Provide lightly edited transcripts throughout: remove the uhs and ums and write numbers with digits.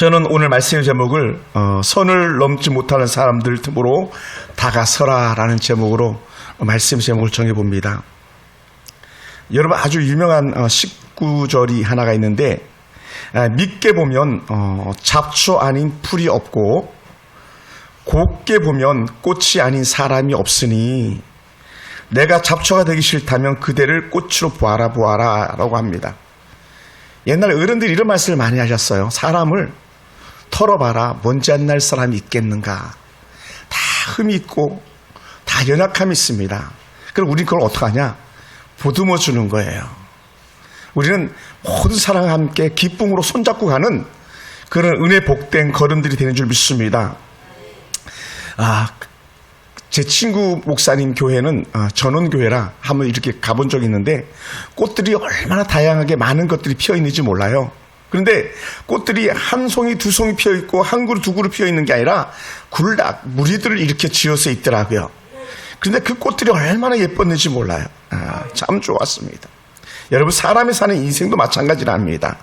저는 오늘 말씀의 제목을 선을 넘지 못하는 사람들 틈으로 다가서라 라는 제목으로 말씀의 제목을 정해봅니다. 여러분, 아주 유명한 19절이 하나가 있는데, 밉게 보면 잡초 아닌 풀이 없고 곱게 보면 꽃이 아닌 사람이 없으니 내가 잡초가 되기 싫다면 그대를 꽃으로 보아라 라고 합니다. 옛날 어른들이 이런 말씀을 많이 하셨어요. 사람을 털어봐라. 먼지 안 날 사람이 있겠는가. 다 흠이 있고 다 연약함이 있습니다. 그럼 우리는 그걸 어떻게 하냐? 보듬어 주는 거예요. 우리는 모든 사람과 함께 기쁨으로 손잡고 가는 그런 은혜 복된 걸음들이 되는 줄 믿습니다. 제 친구 목사님 교회는 전원교회라 한번 이렇게 가본 적이 있는데 꽃들이 얼마나 다양하게 많은 것들이 피어 있는지 몰라요. 그런데 꽃들이 한 송이 두 송이 피어 있고 한 그루 두 그루 피어 있는 게 아니라 굴락 무리들을 이렇게 지어서 있더라고요. 그런데 그 꽃들이 얼마나 예뻤는지 몰라요. 참 좋았습니다. 여러분, 사람이 사는 인생도 마찬가지랍니다.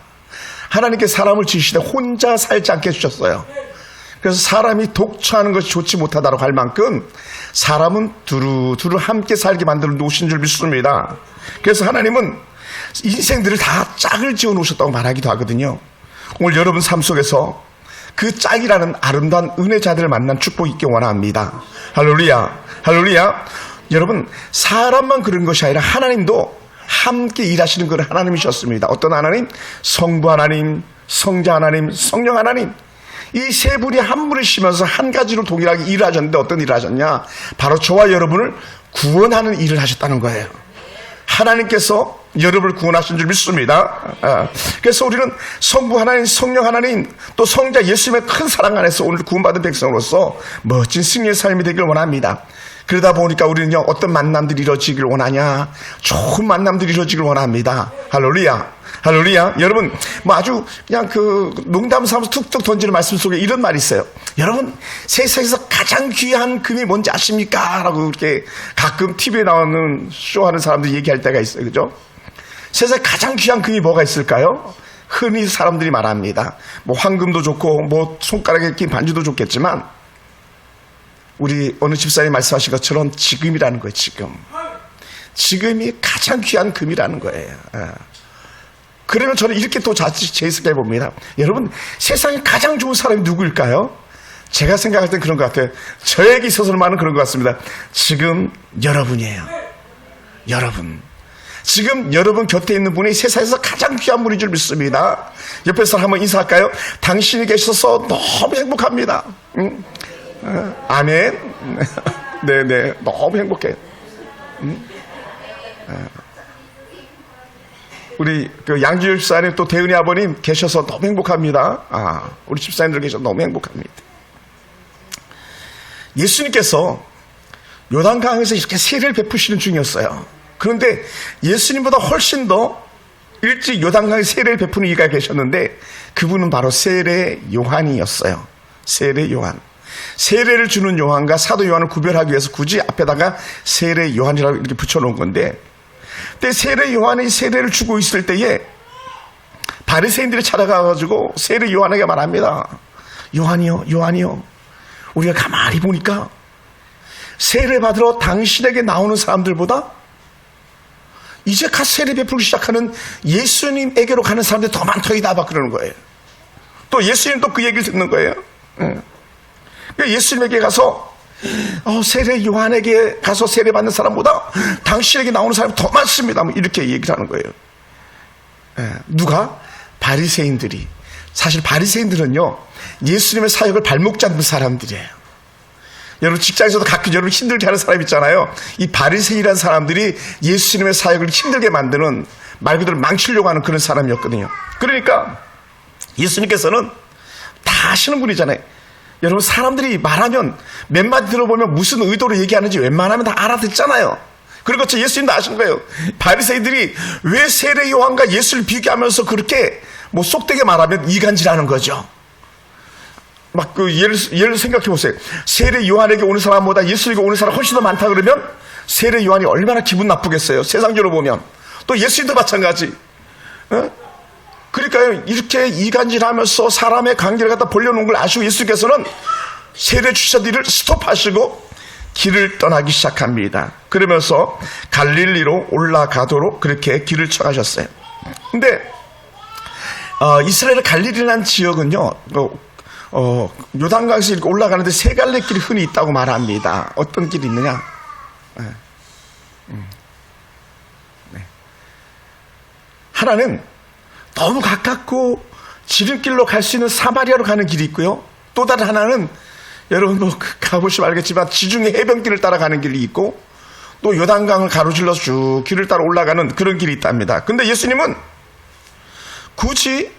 하나님께 사람을 지으시되 혼자 살지 않게 해주셨어요. 그래서 사람이 독처하는 것이 좋지 못하다고 할 만큼 사람은 두루두루 함께 살게 만들어 놓으신 줄 믿습니다. 그래서 하나님은 인생들을 다 짝을 지어 놓으셨다고 말하기도 하거든요. 오늘 여러분 삶 속에서 그 짝이라는 아름다운 은혜자들을 만난 축복이 있기 원합니다. 할렐루야, 할렐루야. 여러분, 사람만 그런 것이 아니라 하나님도 함께 일하시는 그 하나님이셨습니다. 어떤 하나님? 성부 하나님, 성자 하나님, 성령 하나님. 이 세 분이 한 분을 쉬면서 한 가지로 동일하게 일을 하셨는데 어떤 일을 하셨냐? 바로 저와 여러분을 구원하는 일을 하셨다는 거예요. 하나님께서 여러분을 구원하신 줄 믿습니다. 그래서 우리는 성부 하나님, 성령 하나님, 또 성자 예수님의 큰 사랑 안에서 오늘 구원받은 백성으로서 멋진 승리의 삶이 되길 원합니다. 그러다 보니까 우리는요, 어떤 만남들이 이루어지길 원하냐? 좋은 만남들이 이루어지길 원합니다. 할렐루야. 할렐루야. 여러분, 아주 그냥 농담 삼아서 툭툭 던지는 말씀 속에 이런 말이 있어요. 여러분, 세상에서 가장 귀한 금이 뭔지 아십니까? 라고 이렇게 가끔 TV에 나오는 쇼하는 사람들이 얘기할 때가 있어요. 그죠? 세상에 가장 귀한 금이 뭐가 있을까요? 흔히 사람들이 말합니다. 황금도 좋고, 손가락에 낀 반지도 좋겠지만, 우리 어느 집사님 말씀하신 것처럼 지금이라는 거예요, 지금. 지금이 가장 귀한 금이라는 거예요. 그러면 저는 이렇게 또 재해석해 봅니다. 여러분, 세상에 가장 좋은 사람이 누구일까요? 제가 생각할 땐 그런 것 같아요. 저에게 있어서는 그런 것 같습니다. 지금 여러분이에요. 여러분. 지금 여러분 곁에 있는 분이 세상에서 가장 귀한 분인 줄 믿습니다. 옆에 사람 한번 인사할까요? 당신이 계셔서 너무 행복합니다. 아멘. 네네, 너무 행복해요. 우리 양주열 집사님 또 대은이 아버님 계셔서 너무 행복합니다. 우리 집사님들 계셔서 너무 행복합니다. 예수님께서 요단강에서 이렇게 세례를 베푸시는 중이었어요. 그런데 예수님보다 훨씬 더 일찍 요단강에 세례를 베푸는 이가 계셨는데 그분은 바로 세례 요한이었어요. 세례 요한. 세례를 주는 요한과 사도 요한을 구별하기 위해서 굳이 앞에다가 세례 요한이라고 이렇게 붙여놓은 건데, 그때 세례 요한이 세례를 주고 있을 때에 바리새인들이 찾아가가지고 세례 요한에게 말합니다. 요한이요. 우리가 가만히 보니까 세례 받으러 당신에게 나오는 사람들보다 이제 갓 세례 베풀기 시작하는 예수님에게로 가는 사람들이 더 많더이다 막 그러는 거예요. 또 예수님 또 그 얘기를 듣는 거예요. 예수님에게 가서 세례 요한에게 가서 세례 받는 사람보다 당신에게 나오는 사람이 더 많습니다. 이렇게 얘기를 하는 거예요. 누가? 바리새인들이. 사실 바리새인들은요, 예수님의 사역을 발목 잡는 사람들이에요. 여러분, 직장에서도 가끔 여러분 힘들게 하는 사람 있잖아요. 이 바리새인이라는 사람들이 예수님의 사역을 힘들게 만드는, 말 그대로 망치려고 하는 그런 사람이었거든요. 그러니까 예수님께서는 다 아시는 분이잖아요. 여러분, 사람들이 말하면 몇 마디 들어보면 무슨 의도로 얘기하는지 웬만하면 다 알아듣잖아요. 그리고 예수님도 아신 거예요. 바리새인들이 왜 세례 요한과 예수를 비교하면서 그렇게 속되게 말하면 이간질하는 거죠. 예를 생각해 보세요. 세례 요한에게 오는 사람보다 예수에게 오는 사람 훨씬 더 많다 그러면 세례 요한이 얼마나 기분 나쁘겠어요. 세상적으로 보면. 또 예수님도 마찬가지. 그러니까요, 이렇게 이간질하면서 사람의 관계를 갖다 벌려놓은 걸 아시고 예수께서는 세례 주자들을 스톱하시고 길을 떠나기 시작합니다. 그러면서 갈릴리로 올라가도록 그렇게 길을 쳐가셨어요. 근데 이스라엘의 갈릴리라는 지역은요, 요단강에서 이렇게 올라가는데 세 갈래 길이 흔히 있다고 말합니다. 어떤 길이 있느냐? 하나는 너무 가깝고 지름길로 갈 수 있는 사마리아로 가는 길이 있고요. 또 다른 하나는 여러분 뭐 가보시면 알겠지만 지중해 해변길을 따라가는 길이 있고 또 요단강을 가로질러서 쭉 길을 따라 올라가는 그런 길이 있답니다. 근데 예수님은 굳이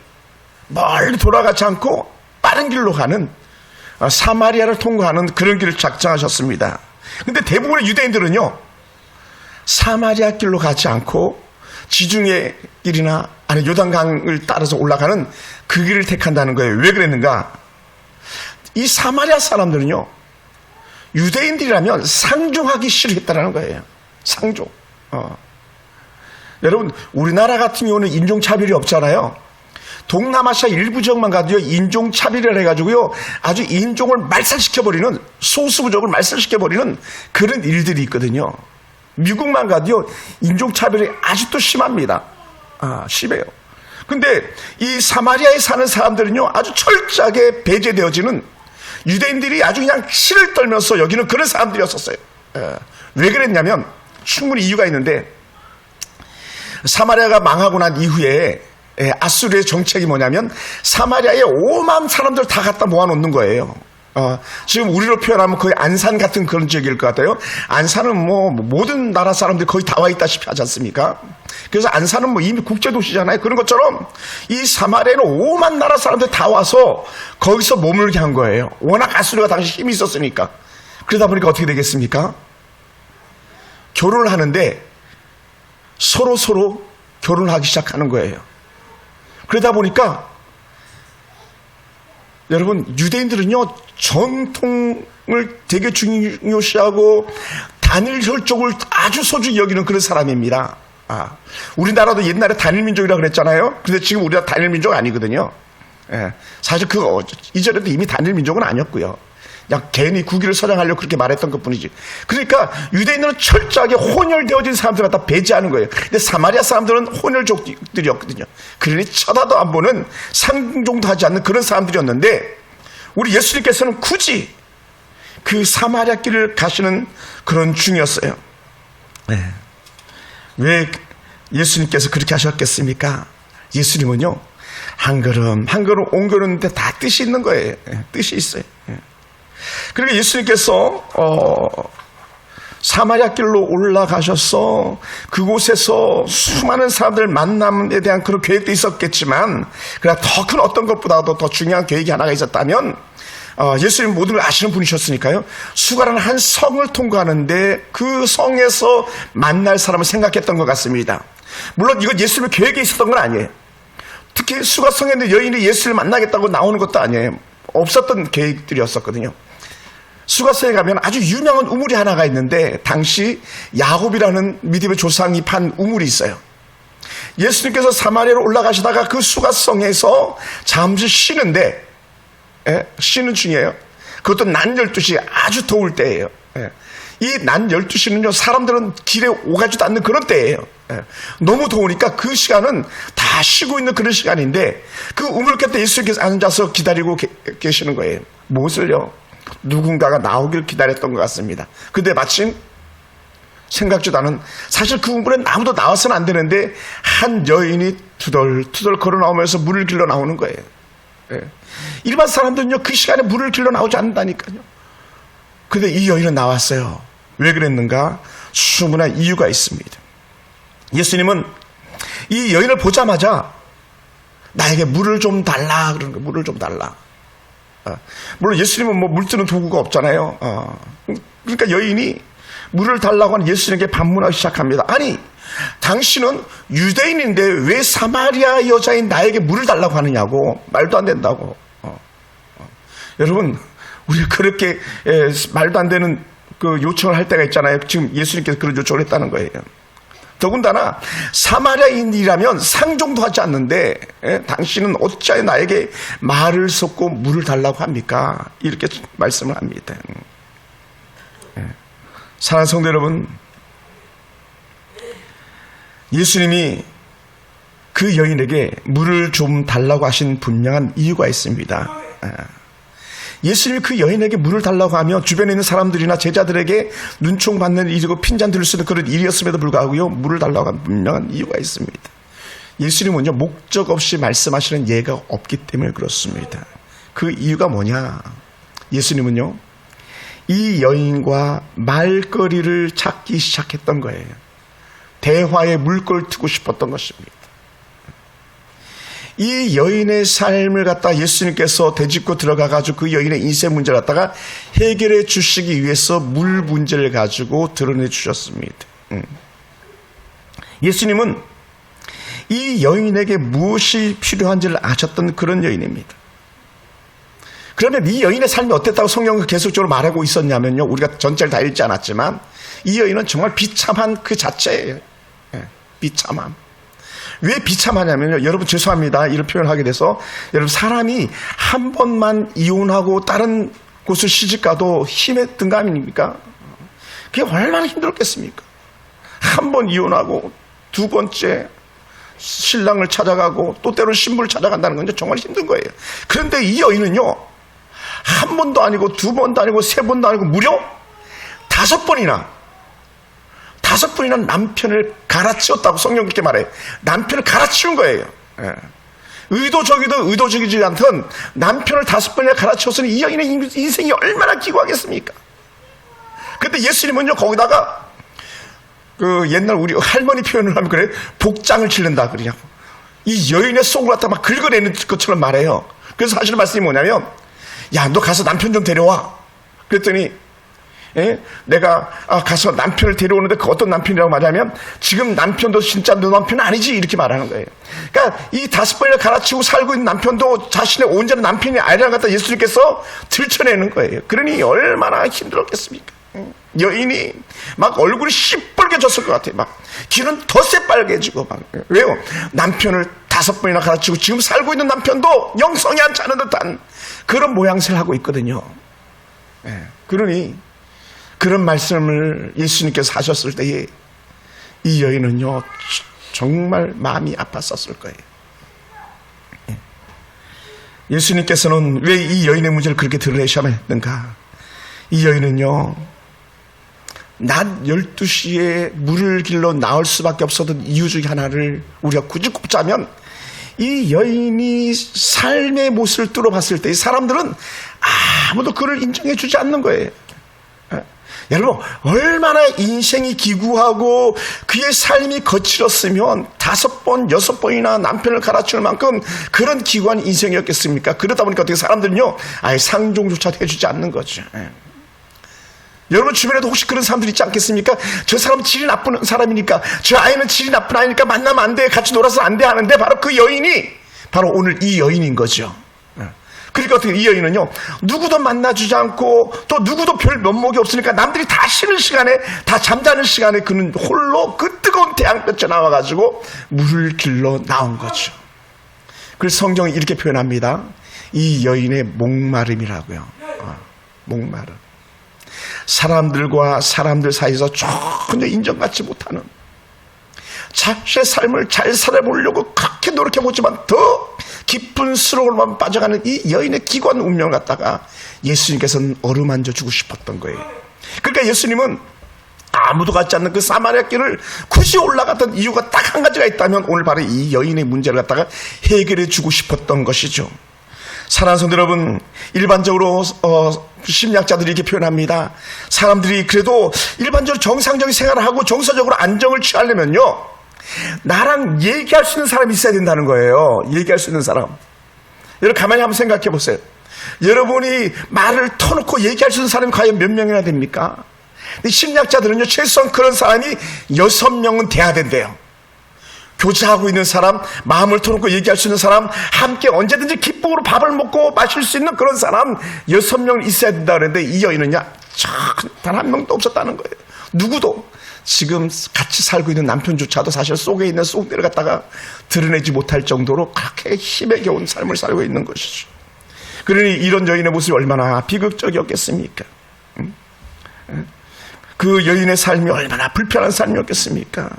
멀리 돌아가지 않고 빠른 길로 가는 사마리아를 통과하는 그런 길을 작정하셨습니다. 근데 대부분의 유대인들은요, 사마리아 길로 가지 않고 지중해 길이나 아니 요단강을 따라서 올라가는 그 길을 택한다는 거예요. 왜 그랬는가? 이 사마리아 사람들은요, 유대인들이라면 상종하기 싫어했다라는 거예요. 상종. 여러분, 우리나라 같은 경우는 인종차별이 없잖아요. 동남아시아 일부 지역만 가도요, 인종차별이라 해가지고요, 아주 인종을 말살시켜버리는, 소수부족을 말살시켜버리는 그런 일들이 있거든요. 미국만 가도요, 인종차별이 아직도 심합니다. 심해요. 근데 이 사마리아에 사는 사람들은요, 아주 철저하게 배제되어지는, 유대인들이 아주 그냥 치를 떨면서 여기는 그런 사람들이었었어요. 왜 그랬냐면 충분히 이유가 있는데, 사마리아가 망하고 난 이후에 아수르의 정책이 뭐냐면 사마리아에 5만 사람들 다 갖다 모아놓는 거예요. 지금 우리로 표현하면 거의 안산 같은 그런 지역일 것 같아요. 안산은 뭐 모든 나라 사람들이 거의 다 와 있다시피 하지 않습니까? 그래서 안산은 뭐 이미 국제도시잖아요. 그런 것처럼 이 사마리아에는 5만 나라 사람들이 다 와서 거기서 머물게 한 거예요. 워낙 아수르가 당시 힘이 있었으니까. 그러다 보니까 어떻게 되겠습니까? 결혼을 하는데 서로 결혼을 하기 시작하는 거예요. 그러다 보니까 여러분, 유대인들은요, 전통을 되게 중요시하고 단일 혈족을 아주 소중히 여기는 그런 사람입니다. 우리나라도 옛날에 단일민족이라고 그랬잖아요. 근데 지금 우리나라 단일민족 아니거든요. 사실 이전에도 이미 단일민족은 아니었고요. 그냥 괜히 국위를 서장하려고 그렇게 말했던 것 뿐이지. 그러니까 유대인들은 철저하게 혼혈되어진 사람들 갖다 배제하는 거예요. 근데 사마리아 사람들은 혼혈족들이었거든요. 그러니 쳐다도 안 보는, 상종도 하지 않는 그런 사람들이었는데, 우리 예수님께서는 굳이 그 사마리아 길을 가시는 그런 중이었어요. 왜 예수님께서 그렇게 하셨겠습니까? 예수님은요, 한 걸음 한 걸음 옮겨오는데 다 뜻이 있는 거예요. 뜻이 있어요. 그러니까 예수님께서 사마리아 길로 올라가셔서 그곳에서 수많은 사람들 만남에 대한 그런 계획도 있었겠지만, 그러나 더 큰 어떤 것보다도 더 중요한 계획이 하나가 있었다면, 예수님 모든 걸 아시는 분이셨으니까요, 수가라는 한 성을 통과하는데 그 성에서 만날 사람을 생각했던 것 같습니다. 물론 이건 예수님의 계획에 있었던 건 아니에요. 특히 수가성에 있는 여인이 예수를 만나겠다고 나오는 것도 아니에요. 없었던 계획들이었었거든요. 수가성에 가면 아주 유명한 우물이 하나가 있는데, 당시 야곱이라는 믿음의 조상이 판 우물이 있어요. 예수님께서 사마리아로 올라가시다가 그 수가성에서 잠시 쉬는데, 쉬는 중이에요. 그것도 낮 12시, 아주 더울 때예요. 이 낮 12시는요, 사람들은 길에 오가지도 않는 그런 때예요. 너무 더우니까 그 시간은 다 쉬고 있는 그런 시간인데, 그 우물 곁에 예수님께서 앉아서 기다리고 계시는 거예요. 무엇을요? 누군가가 나오길 기다렸던 것 같습니다. 근데 마침 생각지도 않은, 사실 그 우물에 아무도 나와서는 안 되는데 한 여인이 투덜투덜 걸어 나오면서 물을 길러 나오는 거예요. 일반 사람들은요, 그 시간에 물을 길러 나오지 않는다니까요. 근데 이 여인은 나왔어요. 왜 그랬는가? 충분한 이유가 있습니다. 예수님은 이 여인을 보자마자 나에게 물을 좀 달라 그러는 거예요. 물을 좀 달라. 물론 예수님은 뭐 물 뜨는 도구가 없잖아요. 그러니까 여인이 물을 달라고 하는 예수님에게 반문하기 시작합니다. 아니, 당신은 유대인인데 왜 사마리아 여자인 나에게 물을 달라고 하느냐고. 말도 안 된다고. 여러분, 우리가 그렇게 말도 안 되는 그 요청을 할 때가 있잖아요. 지금 예수님께서 그런 요청을 했다는 거예요. 더군다나 사마리아인이라면 상종도 하지 않는데 당신은 어찌하여 나에게 말을 섞고 물을 달라고 합니까? 이렇게 말씀을 합니다. 사랑하는 성도 여러분, 예수님이 그 여인에게 물을 좀 달라고 하신 분명한 이유가 있습니다. 예수님이 그 여인에게 물을 달라고 하면 주변에 있는 사람들이나 제자들에게 눈총받는 일이고 핀잔 들을 수 있는 그런 일이었음에도 불구하고요, 물을 달라고 한 분명한 이유가 있습니다. 예수님은요, 목적 없이 말씀하시는 예가 없기 때문에 그렇습니다. 그 이유가 뭐냐? 예수님은요, 이 여인과 말거리를 찾기 시작했던 거예요. 대화의 물꼬를 트고 싶었던 것입니다. 이 여인의 삶을 갖다 예수님께서 되짚고 들어가가지고 그 여인의 인생 문제를 갖다가 해결해 주시기 위해서 물 문제를 가지고 드러내 주셨습니다. 예수님은 이 여인에게 무엇이 필요한지를 아셨던 그런 여인입니다. 그러면 이 여인의 삶이 어땠다고 성경은 계속적으로 말하고 있었냐면요, 우리가 전체를 다 읽지 않았지만 이 여인은 정말 비참한 그 자체예요. 비참함. 왜 비참하냐면요, 여러분 죄송합니다, 이런 표현을 하게 돼서, 여러분 사람이 한 번만 이혼하고 다른 곳을 시집가도 힘했던 거 아닙니까? 그게 얼마나 힘들었겠습니까? 한 번 이혼하고 두 번째 신랑을 찾아가고 또 때로는 신부를 찾아간다는 건 정말 힘든 거예요. 그런데 이 여인은요, 한 번도 아니고 두 번도 아니고 세 번도 아니고 무려 5번이나 남편을 갈아치웠다고 성경 그렇게 말해요. 남편을 갈아치운 거예요. 의도적이든 의도적이지 않든 남편을 5번이나 갈아치웠으니 이 여인의 인생이 얼마나 기구하겠습니까? 근데 예수님은요, 거기다가 그 옛날 우리 할머니 표현을 하면 그래, 복장을 치른다 그러냐고. 이 여인의 속을 갖다 막 긁어내는 것처럼 말해요. 그래서 하시는 말씀이 뭐냐면, 야, 너 가서 남편 좀 데려와. 그랬더니 내가 가서 남편을 데려오는데 그 어떤 남편이라고 말하면, 지금 남편도 진짜 너 남편 아니지, 이렇게 말하는 거예요. 그러니까 이 5번이나 갈아치우고 살고 있는 남편도 자신의 온전한 남편이 아니라는 것 갖다 예수님께서 들춰내는 거예요. 그러니 얼마나 힘들었겠습니까? 여인이 막 얼굴이 시뻘게 졌을 것 같아요. 막 귀는 더 새빨개지고 막. 왜요? 남편을 5번이나 갈아치우고 지금 살고 있는 남편도 영성이 않지 않은 듯한 그런 모양새를 하고 있거든요. 그러니 그런 말씀을 예수님께서 하셨을 때에 이 여인은요, 정말 마음이 아팠었을 거예요. 예수님께서는 왜 이 여인의 문제를 그렇게 드러내셔야 했는가? 이 여인은요, 낮 12시에 물을 길러 나올 수밖에 없었던 이유 중에 하나를 우리가 굳이 꼽자면, 이 여인이 삶의 모습을 뚫어봤을 때 사람들은 아무도 그를 인정해 주지 않는 거예요. 여러분, 얼마나 인생이 기구하고 그의 삶이 거칠었으면 5번, 6번이나 남편을 갈아치울 만큼 그런 기구한 인생이었겠습니까? 그러다 보니까 어떻게 사람들은요, 아예 상종조차 해주지 않는 거죠. 여러분 주변에도 혹시 그런 사람들 있지 않겠습니까? 저 사람은 질이 나쁜 사람이니까, 저 아이는 질이 나쁜 아이니까 만나면 안 돼, 같이 놀아서 안 돼 하는데, 바로 그 여인이 바로 오늘 이 여인인 거죠. 그러니까 어떻게 이 여인은요, 누구도 만나주지 않고 또 누구도 별 면목이 없으니까 남들이 다 쉬는 시간에, 다 잠자는 시간에 그는 홀로 그 뜨거운 태양볕에 나와가지고 물을 길러 나온 거죠. 그래서 성경이 이렇게 표현합니다. 이 여인의 목마름이라고요. 목마름. 사람들과 사람들 사이에서 전혀 인정받지 못하는, 자신의 삶을 잘 살아보려고 그렇게 노력해보지만 더 깊은 수렁으로만 빠져가는 이 여인의 기관 운명을 갖다가 예수님께서는 어루만져 주고 싶었던 거예요. 그러니까 예수님은 아무도 갖지 않는 그 사마리아 길을 굳이 올라갔던 이유가 딱 한 가지가 있다면, 오늘 바로 이 여인의 문제를 갖다가 해결해 주고 싶었던 것이죠. 사랑하는 성도 여러분, 일반적으로 심리학자들이 이렇게 표현합니다. 사람들이 그래도 일반적으로 정상적인 생활을 하고 정서적으로 안정을 취하려면요, 나랑 얘기할 수 있는 사람이 있어야 된다는 거예요. 얘기할 수 있는 사람. 여러분 가만히 한번 생각해 보세요. 여러분이 말을 터놓고 얘기할 수 있는 사람이 과연 몇 명이나 됩니까? 심리학자들은요, 최소한 그런 사람이 6명은 돼야 된대요. 교제하고 있는 사람, 마음을 터놓고 얘기할 수 있는 사람, 함께 언제든지 기쁨으로 밥을 먹고 마실 수 있는 그런 사람 6명은 있어야 된다 그랬는데, 이 여인은요, 단 한 명도 없었다는 거예요. 누구도 지금 같이 살고 있는 남편조차도 사실 속에 있는 속내를 갖다가 드러내지 못할 정도로 그렇게 힘에 겨운 삶을 살고 있는 것이죠. 그러니 이런 여인의 모습이 얼마나 비극적이었겠습니까? 그 여인의 삶이 얼마나 불편한 삶이었겠습니까?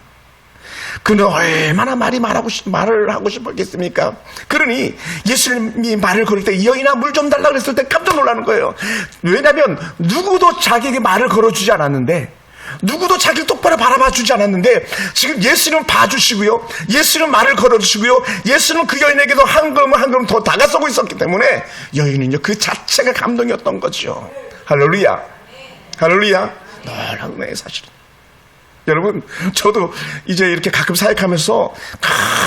그는 얼마나 말을 하고 싶었겠습니까? 그러니 예수님이 말을 걸을 때 여인아 물 좀 달라 그랬을 때 깜짝 놀라는 거예요. 왜냐하면 누구도 자기에게 말을 걸어주지 않았는데, 누구도 자기를 똑바로 바라봐 주지 않았는데, 지금 예수님은 봐주시고요, 예수님은 말을 걸어주시고요, 예수님은 그 여인에게도 한 걸음 한 걸음 더 다가서고 있었기 때문에 여인은요 그 자체가 감동이었던 거죠. 할렐루야, 할렐루야. 놀라운 거예요 사실은. 여러분, 저도 이제 이렇게 가끔 사역하면서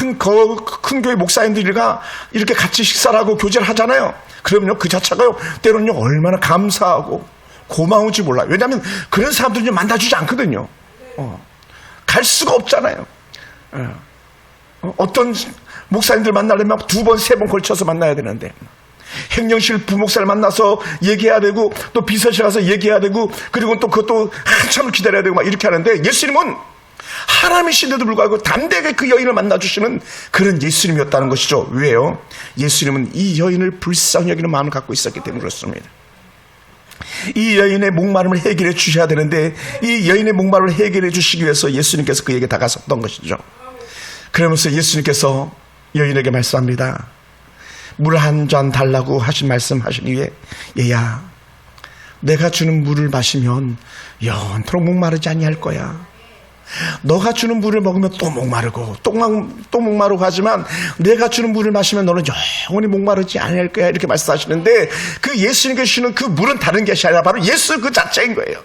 큰 교회 목사님들과 이렇게 같이 식사를 하고 교제를 하잖아요. 그러면요 그 자체가요 때로는요 얼마나 감사하고 고마운지 몰라요. 왜냐하면 그런 사람들을 만나주지 않거든요. 갈 수가 없잖아요. 어떤 목사님들 만나려면 2번, 3번 걸쳐서 만나야 되는데, 행정실 부목사를 만나서 얘기해야 되고, 또 비서실 가서 얘기해야 되고, 그리고 또 그것도 한참을 기다려야 되고 막 이렇게 하는데, 예수님은 하나님이신데도 불구하고 담대하게 그 여인을 만나주시는 그런 예수님이었다는 것이죠. 왜요? 예수님은 이 여인을 불쌍히 여기는 마음을 갖고 있었기 때문에 그렇습니다. 이 여인의 목마름을 해결해 주셔야 되는데, 이 여인의 목마름을 해결해 주시기 위해서 예수님께서 그에게 다가섰던 것이죠. 그러면서 예수님께서 여인에게 말씀합니다. 물 한 잔 달라고 하신 말씀하신 이후에, 얘야, 내가 주는 물을 마시면 영원토록 목마르지 아니할 거야. 너가 주는 물을 먹으면 또 목마르고 또 목마르고 하지만 내가 주는 물을 마시면 너는 영원히 목마르지 아니할 거야. 이렇게 말씀하시는데, 그 예수님께서 주시는 그 물은 다른 것이 아니라 바로 예수 그 자체인 거예요.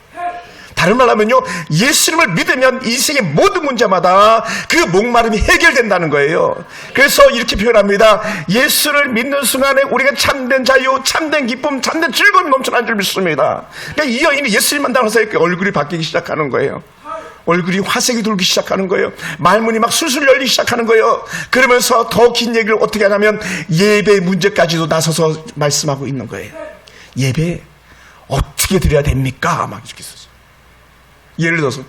다른 말로 하면요, 예수님을 믿으면 인생의 모든 문제마다 그 목마름이 해결된다는 거예요. 그래서 이렇게 표현합니다. 예수를 믿는 순간에 우리가 참된 자유, 참된 기쁨, 참된 즐거움이 넘쳐나는 줄 믿습니다. 그러니까 이 여인이 예수님 만나서 얼굴이 바뀌기 시작하는 거예요. 얼굴이 화색이 돌기 시작하는 거예요. 말문이 막 술술 열리기 시작하는 거예요. 그러면서 더 긴 얘기를 어떻게 하냐면 예배 문제까지도 나서서 말씀하고 있는 거예요. 예배 어떻게 드려야 됩니까? 막 이렇게 썼어요. 예를 들어서,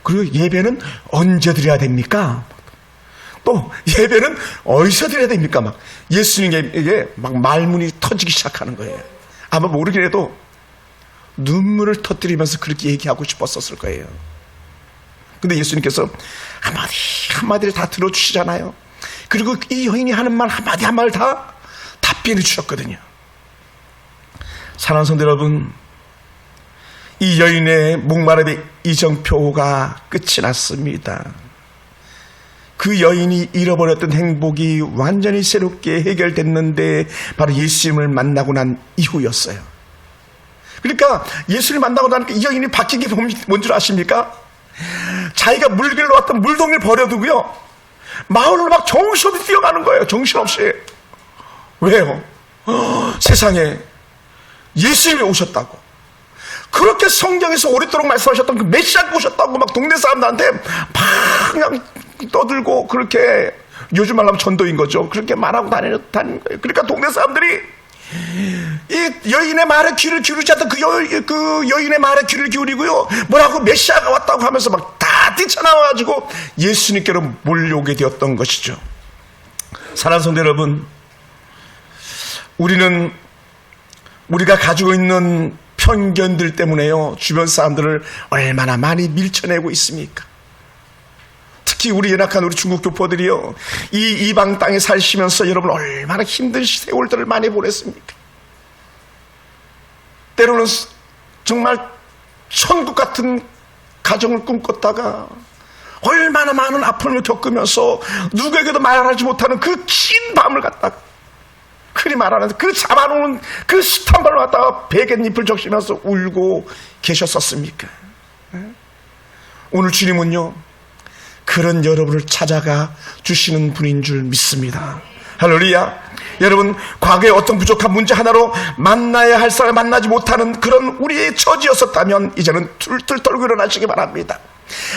그리고 예배는 언제 드려야 됩니까? 또 예배는 어디서 드려야 됩니까? 막 예수님에게 막 말문이 터지기 시작하는 거예요. 아마 모르긴 해도 눈물을 터뜨리면서 그렇게 얘기하고 싶었었을 거예요. 근데 예수님께서 한마디를 다 들어주시잖아요. 그리고 이 여인이 하는 말 한마디 한마디를 다 답변해 주셨거든요. 사랑하는 성도 여러분, 이 여인의 목마름의 이정표가 끝이 났습니다. 그 여인이 잃어버렸던 행복이 완전히 새롭게 해결됐는데 바로 예수님을 만나고 난 이후였어요. 그러니까 예수를 만나고 나니까 이 여인이 바뀐 게 뭔 줄 아십니까? 자기가 물길로 왔던 물동이를 버려두고요, 마을로 막 정신없이 뛰어가는 거예요. 정신없이. 왜요? 세상에 예수님이 오셨다고, 그렇게 성경에서 오랫도록 말씀하셨던 그 메시아가 오셨다고 막 동네 사람들한테 막 그냥 떠들고, 그렇게 요즘 말하면 전도인 거죠. 그렇게 말하고 다니는 거예요. 그러니까 동네 사람들이 이 여인의 말에 귀를 기울이지 않던 그 여인의 말에 귀를 기울이고요, 뭐라고 메시아가 왔다고 하면서 막 다 뛰쳐나와가지고 예수님께로 몰려오게 되었던 것이죠. 사랑하는 성도 여러분, 우리가 가지고 있는 편견들 때문에요, 주변 사람들을 얼마나 많이 밀쳐내고 있습니까? 특히 우리 연약한 우리 중국 교포들이요, 이 이방 땅에 사시면서 여러분 얼마나 힘든 세월들을 많이 보냈습니까? 때로는 정말 천국 같은 가정을 꿈꿨다가 얼마나 많은 아픔을 겪으면서 누구에게도 말하지 못하는 그 긴 밤을 갖다가, 흔히 말하는 그 잡아놓은 그 숱한 발로 갖다가 베갯잎을 적시면서 울고 계셨었습니까? 오늘 주님은요, 그런 여러분을 찾아가 주시는 분인 줄 믿습니다. 할렐루야. 여러분, 과거에 어떤 부족한 문제 하나로 만나야 할 사람을 만나지 못하는 그런 우리의 처지였었다면 이제는 툴툴 떨고 일어나시기 바랍니다.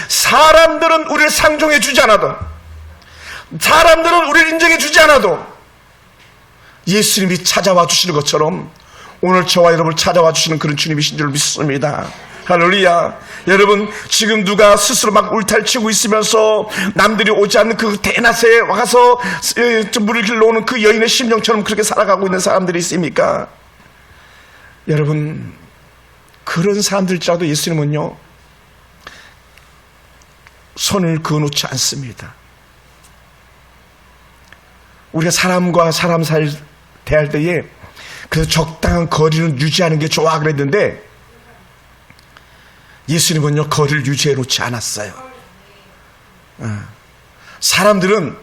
사람들은 우리를 상종해 주지 않아도, 사람들은 우리를 인정해 주지 않아도 예수님이 찾아와 주시는 것처럼 오늘 저와 여러분을 찾아와 주시는 그런 주님이신 줄 믿습니다. 할렐루야. 여러분, 지금 누가 스스로 막 울탈치고 있으면서 남들이 오지 않는 그 대낮에 와서 물을 길러오는 그 여인의 심정처럼 그렇게 살아가고 있는 사람들이 있습니까? 여러분, 그런 사람들조차도 예수님은요, 손을 그어놓지 않습니다. 우리가 사람과 사람 사이 대할 때에 그래서 적당한 거리를 유지하는 게 좋아 그랬는데, 예수님은요, 거리를 유지해 놓지 않았어요. 사람들은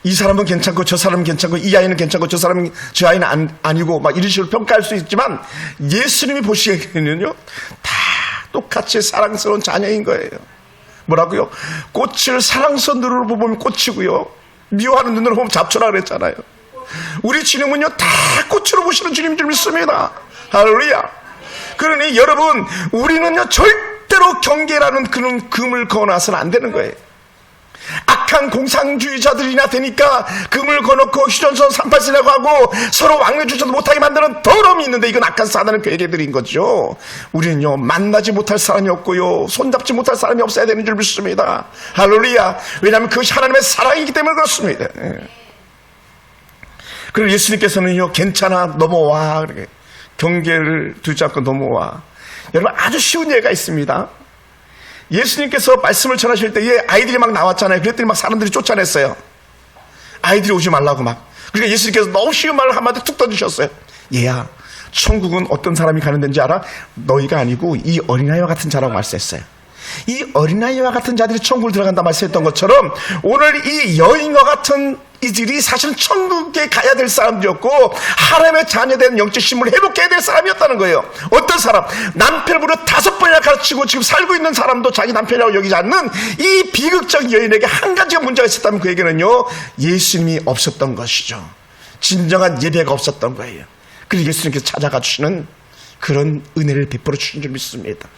이 사람은 괜찮고 저 사람은 괜찮고 이 아이는 괜찮고 저 아이는 아니고 막 이런 식으로 평가할 수 있지만, 예수님이 보시기에는요, 다 똑같이 사랑스러운 자녀인 거예요. 뭐라고요? 꽃을 사랑스러운 눈으로 보면 꽃이고요, 미워하는 눈으로 보면 잡초라 그랬잖아요. 우리 주님은요, 다 꽃으로 보시는 주님인 줄 믿습니다. 할렐루야. 그러니 여러분, 우리는요, 절대로 경계라는 그런 금을 그어놔서는 안 되는 거예요. 악한 공산주의자들이나 되니까 금을 거놓고 휴전선 38세라고 하고 서로 왕래주지도 못하게 만드는 더러움이 있는데, 이건 악한 사단의 계획들인 거죠. 우리는요, 만나지 못할 사람이 없고요, 손잡지 못할 사람이 없어야 되는 줄 믿습니다. 할렐루야. 왜냐하면 그것이 하나님의 사랑이기 때문에 그렇습니다. 그리고 예수님께서는요, 괜찮아, 넘어와. 그렇게 경계를 두지 않고 넘어와. 여러분, 아주 쉬운 예가 있습니다. 예수님께서 말씀을 전하실 때에 아이들이 막 나왔잖아요. 그랬더니 막 사람들이 쫓아냈어요. 아이들이 오지 말라고 막. 그러니까 예수님께서 너무 쉬운 말을 한마디 툭 던지셨어요. 얘야, 천국은 어떤 사람이 가는 데인지 알아? 너희가 아니고 이 어린아이와 같은 자라고 말씀했어요. 이 어린아이와 같은 자들이 천국을 들어간다 말씀했던 것처럼, 오늘 이 여인과 같은 이들이 사실은 천국에 가야 될 사람들이었고, 하나님의 자녀된 영적 신분을 회복해야 될 사람이었다는 거예요. 어떤 사람? 남편으로 5번이나 가르치고 지금 살고 있는 사람도 자기 남편이라고 여기지 않는 이 비극적 여인에게 한 가지가 문제가 있었다면, 그에게는요, 예수님이 없었던 것이죠. 진정한 예배가 없었던 거예요. 그리고 예수님께서 찾아가 주시는 그런 은혜를 베풀어 주신 줄 믿습니다.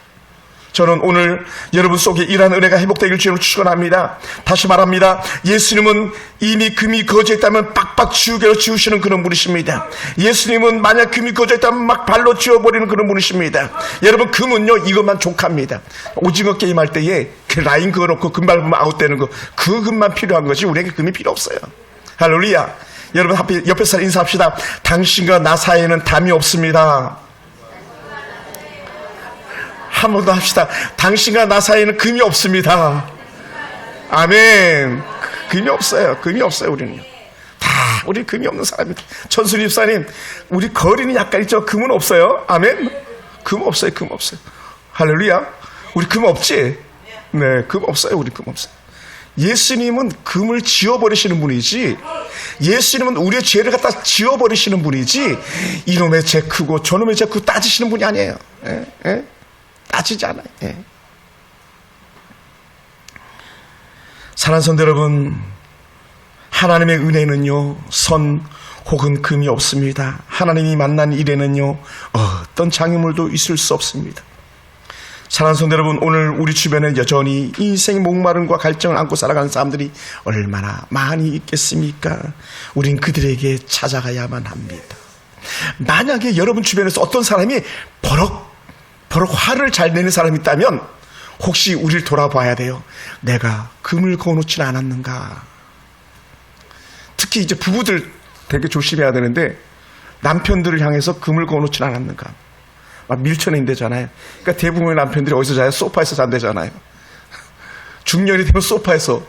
저는 오늘 여러분 속에 이러한 은혜가 회복되길 주님으로 축원합니다. 다시 말합니다. 예수님은 이미 금이 거져 있다면 빡빡 지우개로 지우시는 그런 분이십니다. 예수님은 만약 금이 거져 있다면 막 발로 지워버리는 그런 분이십니다. 여러분, 금은요, 이것만 족합니다. 오징어 게임할 때에 그 라인 그어놓고 금 밟으면 아웃되는 거, 그 금만 필요한 거지 우리에게 금이 필요 없어요. 할렐루야. 여러분, 옆에 사람 인사합시다. 당신과 나 사이에는 담이 없습니다. 한 번 더 합시다. 당신과 나 사이에는 금이 없습니다. 아멘. 금이 없어요. 금이 없어요. 우리는요, 다 우리 금이 없는 사람입니다. 천순이 집사님, 우리 거리는 약간 있죠. 금은 없어요. 아멘. 금 없어요. 금 없어요. 할렐루야. 우리 금 없지? 네, 금 없어요. 우리 금 없어요. 예수님은 금을 지워버리시는 분이지, 예수님은 우리의 죄를 갖다 지워버리시는 분이지, 이놈의 죄 크고 저놈의 죄 크고 따지시는 분이 아니에요. 따지지 않아요. 사랑하는 성도 여러분, 하나님의 은혜는요, 선 혹은 금이 없습니다. 하나님이 만난 일에는요, 어떤 장애물도 있을 수 없습니다. 사랑하는 성도 여러분, 오늘 우리 주변에 여전히 인생 목마름과 갈증을 안고 살아가는 사람들이 얼마나 많이 있겠습니까? 우린 그들에게 찾아가야만 합니다. 만약에 여러분 주변에서 어떤 사람이 버럭 화를 잘 내는 사람이 있다면, 혹시 우리를 돌아봐야 돼요. 내가 금을 그어놓지는 않았는가. 특히 이제 부부들 되게 조심해야 되는데, 남편들을 향해서 금을 그어놓지는 않았는가. 막 밀쳐내 인대잖아요. 그러니까 대부분의 남편들이 어디서 자요? 소파에서 잔대잖아요. 중년이 되면 소파에서.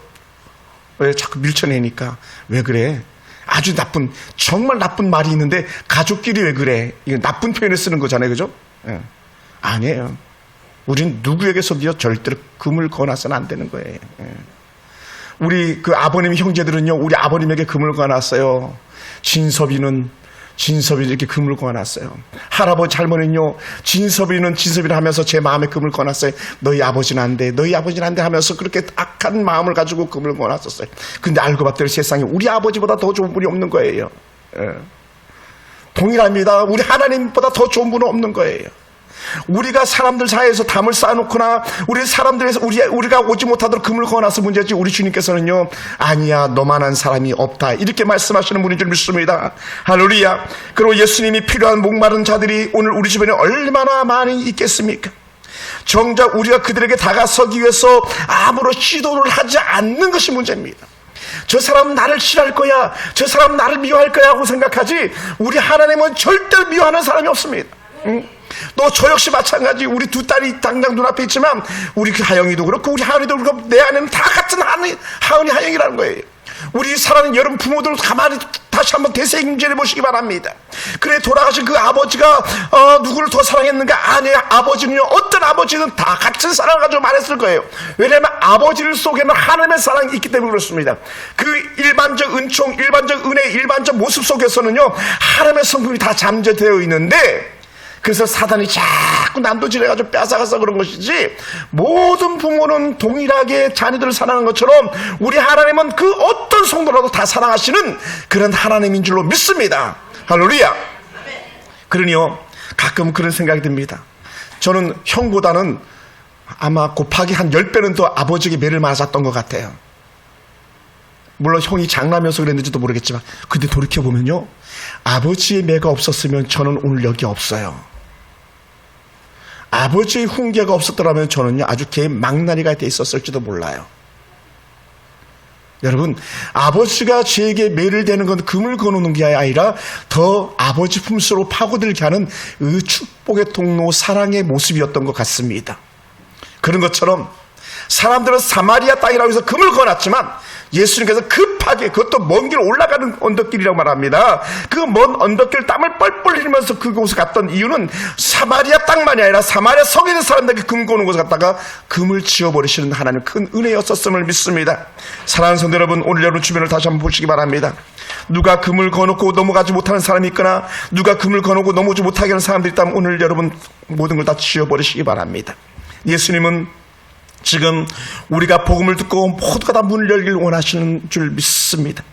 왜 자꾸 밀쳐내니까. 왜 그래? 아주 나쁜, 정말 나쁜 말이 있는데, 가족끼리 왜 그래? 이거 나쁜 표현을 쓰는 거잖아요. 그죠? 아니에요. 우린 누구에게서도 절대로 금을 거놔서는 안 되는 거예요. 우리 그 아버님 형제들은요, 우리 아버님에게 금을 거놨어요. 진섭이는 이렇게 금을 거놨어요. 할아버지 할머니는요, 진섭이는 하면서 제 마음에 금을 거놨어요. 너희 아버지는 안 돼, 너희 아버지는 안 돼 하면서 그렇게 악한 마음을 가지고 금을 거놨었어요. 근데 알고 봤더니 세상에 우리 아버지보다 더 좋은 분이 없는 거예요. 동일합니다. 우리 하나님보다 더 좋은 분은 없는 거예요. 우리가 사람들 사이에서 담을 쌓아놓거나 우리 사람들에서 우리가 오지 못하도록 금을 거어놔서 문제지, 우리 주님께서는요, 아니야, 너만한 사람이 없다, 이렇게 말씀하시는 분인 줄 믿습니다. 할렐루야. 그리고 예수님이 필요한 목마른 자들이 오늘 우리 주변에 얼마나 많이 있겠습니까? 정작 우리가 그들에게 다가서기 위해서 아무런 시도를 하지 않는 것이 문제입니다. 저 사람은 나를 싫어할 거야, 저 사람은 나를 미워할 거야 하고 생각하지, 우리 하나님은 절대로 미워하는 사람이 없습니다. 또 저 역시 마찬가지. 우리 두 딸이 당장 눈앞에 있지만 우리 그 하영이도 그렇고 우리 하은이도 그렇고 내 아내는 다 같은 하은이 하영이라는 거예요. 우리 사랑하는 여러분 부모들 가만히 다시 한번 되새김질해 보시기 바랍니다. 그래, 돌아가신 그 아버지가 누구를 더 사랑했는가? 아니에요. 아버지는요, 어떤 아버지는 다 같은 사랑을 가지고 말했을 거예요. 왜냐하면 아버지를 속에는 하나님의 사랑이 있기 때문에 그렇습니다. 그 일반적 은총, 일반적 은혜, 일반적 모습 속에서는요, 하나님의 성품이 다 잠재되어 있는데, 그래서 사단이 자꾸 난도질해가지고 뺏어가서 그런 것이지, 모든 부모는 동일하게 자녀들을 사랑하는 것처럼 우리 하나님은 그 어떤 성도라도 다 사랑하시는 그런 하나님인 줄로 믿습니다. 할렐루야. 그러니요, 가끔 그런 생각이 듭니다. 저는 형보다는 아마 곱하기 한 10배는 더 아버지에게 매를 맞았던 것 같아요. 물론 형이 장남이어서 그랬는지도 모르겠지만, 근데 돌이켜보면요, 아버지의 매가 없었으면 저는 오늘 여기 없어요. 아버지의 훈계가 없었더라면 저는요, 아주 개망나니가 돼 있었을지도 몰라요. 여러분, 아버지가 저에게 매를 대는 건 금을 거놓는 게 아니라 더 아버지 품수로 파고들게 하는 그 축복의 통로, 사랑의 모습이었던 것 같습니다. 그런 것처럼 사람들은 사마리아 땅이라고 해서 금을 거놨지만 예수님께서 급하게, 그것도 먼 길 올라가는 언덕길이라고 말합니다. 그 먼 언덕길 땀을 뻘뻘 흘리면서 그곳에 갔던 이유는 사마리아 땅만이 아니라 사마리아 성에 있는 사람들에게 금 거는 곳에 갔다가 금을 지워버리시는 하나님 큰 은혜였었음을 믿습니다. 사랑하는 성도 여러분, 오늘 여러분 주변을 다시 한번 보시기 바랍니다. 누가 금을 거놓고 넘어가지 못하는 사람이 있거나 누가 금을 거놓고 넘어오지 못하게 하는 사람들이 있다면 오늘 여러분 모든 걸 다 지워버리시기 바랍니다. 예수님은 지금 우리가 복음을 듣고 모두가 다 문을 열길 원하시는 줄 믿습니다.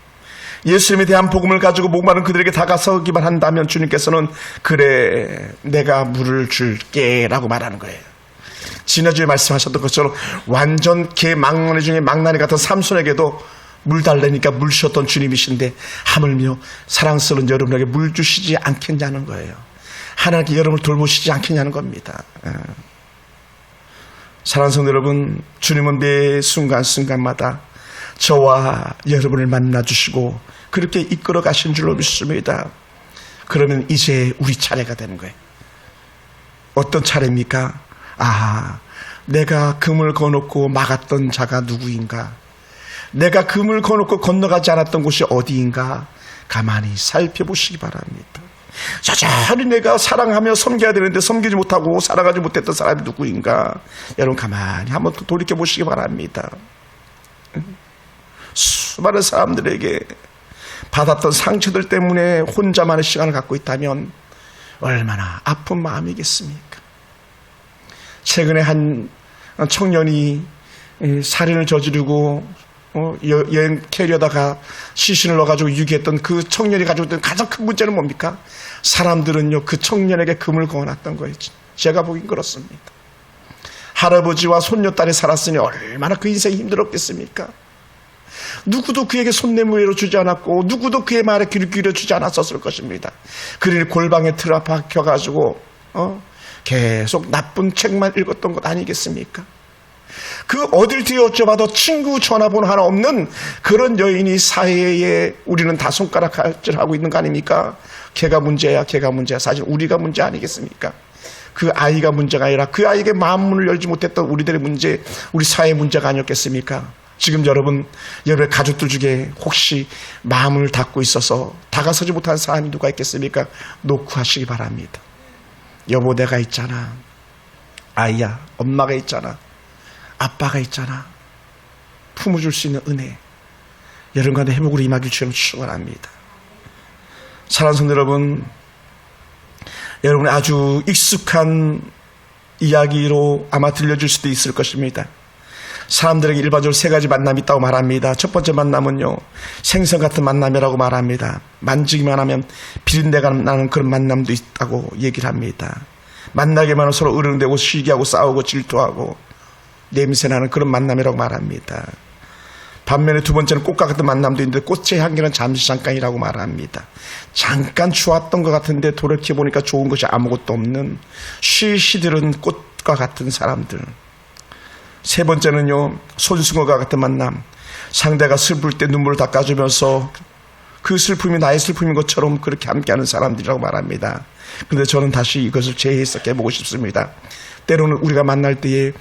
예수님에 대한 복음을 가지고 목마른 그들에게 다가서기만 한다면 주님께서는 그래, 내가 물을 줄게 라고 말하는 거예요. 지난주에 말씀하셨던 것처럼 완전 개망나니 중에 망나니 같은 삼손에게도 물 달라니까 물 주셨던 주님이신데 하물며 사랑스러운 여러분에게 물 주시지 않겠냐는 거예요. 하나님께 여러분을 돌보시지 않겠냐는 겁니다. 사랑하는 성도 여러분, 주님은 매 순간순간마다 저와 여러분을 만나주시고 그렇게 이끌어 가신 줄로 믿습니다. 그러면 이제 우리 차례가 되는 거예요. 어떤 차례입니까? 내가 금을 거놓고 막았던 자가 누구인가? 내가 금을 거놓고 건너가지 않았던 곳이 어디인가? 가만히 살펴보시기 바랍니다. 여전히 내가 사랑하며 섬겨야 되는데 섬기지 못하고 살아가지 못했던 사람이 누구인가? 여러분 가만히 한번 또 돌이켜보시기 바랍니다. 수많은 사람들에게 받았던 상처들 때문에 혼자만의 시간을 갖고 있다면 얼마나 아픈 마음이겠습니까? 최근에 한 청년이 살인을 저지르고 여행 캐리어다가 시신을 넣어가지고 유기했던 그 청년이 가지고 있던 가장 큰 문제는 뭡니까? 사람들은요, 그 청년에게 금을 거어놨던 거예요. 제가 보긴 그렇습니다. 할아버지와 손녀딸이 살았으니 얼마나 그 인생이 힘들었겠습니까? 누구도 그에게 손내무예로 주지 않았고 누구도 그의 말에 귀를 기울여주지 않았었을 것입니다. 그러니 골방에 틀어박혀가지고 계속 나쁜 책만 읽었던 것 아니겠습니까? 그 어딜 뒤어져봐도 친구 전화번호 하나 없는 그런 여인이 사회에 우리는 다 손가락질하고 있는 거 아닙니까? 걔가 문제야, 걔가 문제야. 사실 우리가 문제 아니겠습니까? 그 아이가 문제가 아니라 그 아이에게 마음문을 열지 못했던 우리들의 문제, 우리 사회의 문제가 아니었겠습니까? 지금 여러분의 가족들 중에 혹시 마음을 닫고 있어서 다가서지 못한 사람이 누가 있겠습니까? 노크하시기 바랍니다. 여보, 내가 있잖아. 아이야, 엄마가 있잖아. 아빠가 있잖아. 품어줄 수 있는 은혜, 여러분과 회복으로 임하길 주님 축원합니다. 사랑하는 성도 여러분, 여러분의 아주 익숙한 이야기로 아마 들려줄 수도 있을 것입니다. 사람들에게 일반적으로 세 가지 만남이 있다고 말합니다. 첫 번째 만남은요, 생선 같은 만남이라고 말합니다. 만지기만 하면 비린내가 나는 그런 만남도 있다고 얘기를 합니다. 만나기만 하면 서로 으르렁대고 시기하고 싸우고 질투하고 냄새나는 그런 만남이라고 말합니다. 반면에 두 번째는 꽃과 같은 만남도 있는데 꽃의 향기는 잠시 잠깐이라고 말합니다. 잠깐 좋았던 것 같은데 돌이켜보니까 좋은 것이 아무것도 없는 쉬시들은 꽃 꽃과 같은 사람들. 세 번째는요, 손승어가 같은 만남. 상대가 슬플 때 눈물을 닦아주면서 그 슬픔이 나의 슬픔인 것처럼 그렇게 함께하는 사람들이라고 말합니다. 그런데 저는 다시 이것을 재해석해보고 싶습니다. 때로는 우리가 만날 때에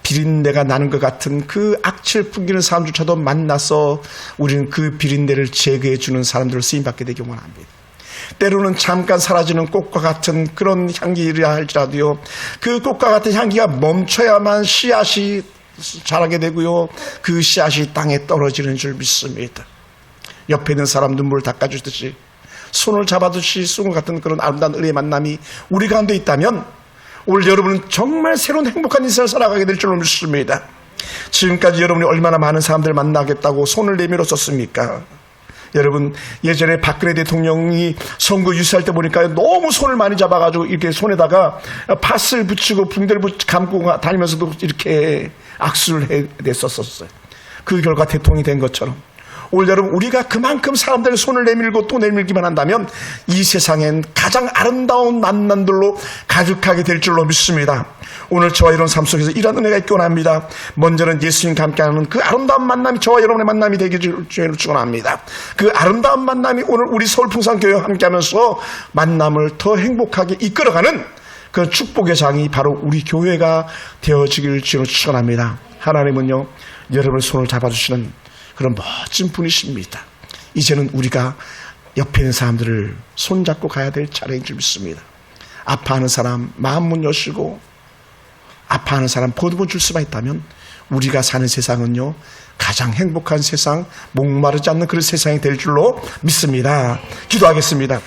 비린내가 나는 것 같은 그 악취를 풍기는 사람조차도 만나서 우리는 그 비린내를 제거해주는 사람들을 쓰임받게 되기 원합니다. 때로는 잠깐 사라지는 꽃과 같은 그런 향기라 할지라도요, 그 꽃과 같은 향기가 멈춰야만 씨앗이 자라게 되고요, 그 씨앗이 땅에 떨어지는 줄 믿습니다. 옆에 있는 사람 눈물을 닦아주듯이 손을 잡아주시 쏜 같은 그런 아름다운 은혜의 만남이 우리 가운데 있다면 오늘 여러분은 정말 새로운 행복한 인생을 살아가게 될 줄로 믿습니다. 지금까지 여러분이 얼마나 많은 사람들을 만나겠다고 손을 내밀었었습니까? 여러분, 예전에 박근혜 대통령이 선거 유세할 때 보니까 너무 손을 많이 잡아가지고 이렇게 손에다가 팥을 붙이고 붕대를 감고 다니면서도 이렇게 악수를 했었어요. 그 결과 대통령이 된 것처럼 오늘 여러분, 우리가 그만큼 사람들의 손을 내밀고 또 내밀기만 한다면 이 세상엔 가장 아름다운 만남들로 가득하게 될 줄로 믿습니다. 오늘 저와 여러분 삶 속에서 이런 은혜가 있기 원합니다. 먼저는 예수님과 함께하는 그 아름다운 만남이 저와 여러분의 만남이 되기를 축원합니다. 그 아름다운 만남이 오늘 우리 서울풍산교회와 함께하면서 만남을 더 행복하게 이끌어가는 그 축복의 장이 바로 우리 교회가 되어지기를 주로 축원합니다. 하나님은요, 여러분의 손을 잡아주시는 그런 멋진 분이십니다. 이제는 우리가 옆에 있는 사람들을 손잡고 가야 될 차례인 줄 믿습니다. 아파하는 사람 마음 문 여시고, 아파하는 사람 보듬어 줄 수만 있다면 우리가 사는 세상은요, 가장 행복한 세상, 목마르지 않는 그런 세상이 될 줄로 믿습니다. 기도하겠습니다.